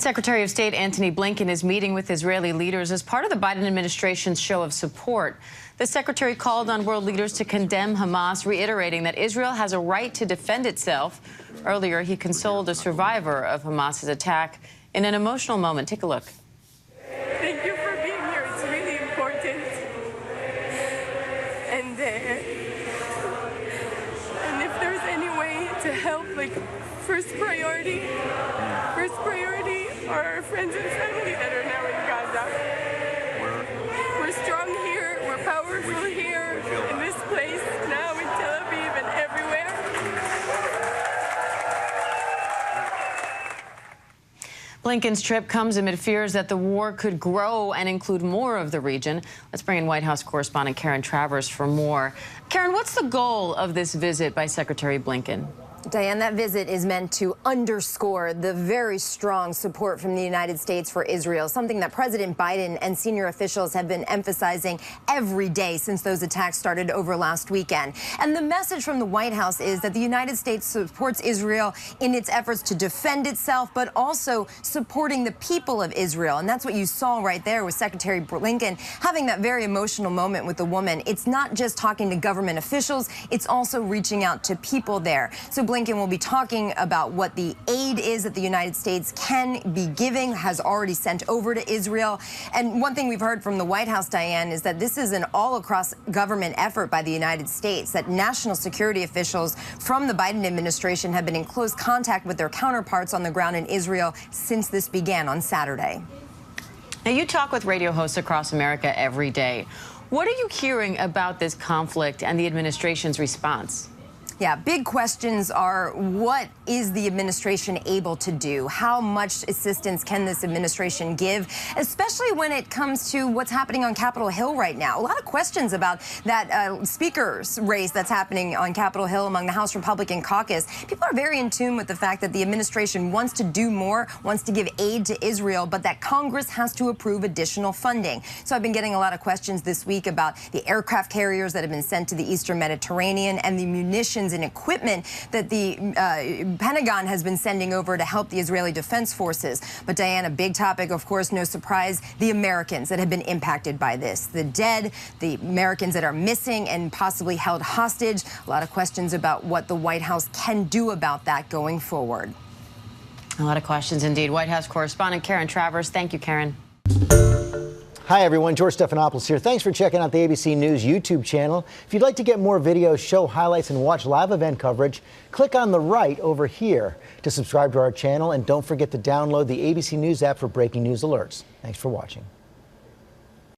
Secretary of State Antony Blinken is meeting with Israeli leaders as part of the Biden administration's show of support. The secretary called on world leaders to condemn Hamas, reiterating that Israel has a right to defend itself. Earlier, he consoled a survivor of Hamas's attack in an emotional moment. Take a look. Thank you for being here. It's really important. And if there's any way to help, first priority are our friends and family that are now in Gaza. We're strong here, we're powerful here, in this place, now in Tel Aviv and everywhere. Blinken's trip comes amid fears that the war could grow and include more of the region. Let's bring in White House correspondent Karen Travers for more. Karen, what's the goal of this visit by Secretary Blinken? Diane, that visit is meant to underscore the very strong support from the United States for Israel, something that President Biden and senior officials have been emphasizing every day since those attacks started over last weekend. And the message from the White House is that the United States supports Israel in its efforts to defend itself, but also supporting the people of Israel. And that's what you saw right there with Secretary Blinken having that very emotional moment with the woman. It's not just talking to government officials, it's also reaching out to people there. So Blinken will be talking about what the aid is that the United States can be giving, has already sent over to Israel. And one thing we've heard from the White House, Diane, is that this is an all-across government effort by the United States, that national security officials from the Biden administration have been in close contact with their counterparts on the ground in Israel since this began on Saturday. Now, you talk with radio hosts across America every day. What are you hearing about this conflict and the administration's response? Yeah, big questions are, what is the administration able to do? How much assistance can this administration give, especially when it comes to what's happening on Capitol Hill right now? A lot of questions about that speaker's race that's happening on Capitol Hill among the House Republican caucus. People are very in tune with the fact that the administration wants to do more, wants to give aid to Israel, but that Congress has to approve additional funding. So I've been getting a lot of questions this week about the aircraft carriers that have been sent to the Eastern Mediterranean and the munitions and equipment that the Pentagon has been sending over to help the Israeli Defense Forces. But Diane, a big topic, of course, no surprise, the Americans that have been impacted by this. The dead, the Americans that are missing and possibly held hostage. A lot of questions about what the White House can do about that going forward. A lot of questions indeed. White House correspondent Karen Travers. Thank you, Karen. Hi, everyone. George Stephanopoulos here. Thanks for checking out the ABC News YouTube channel. If you'd like to get more videos, show highlights, and watch live event coverage, click on the right over here to subscribe to our channel. And don't forget to download the ABC News app for breaking news alerts. Thanks for watching.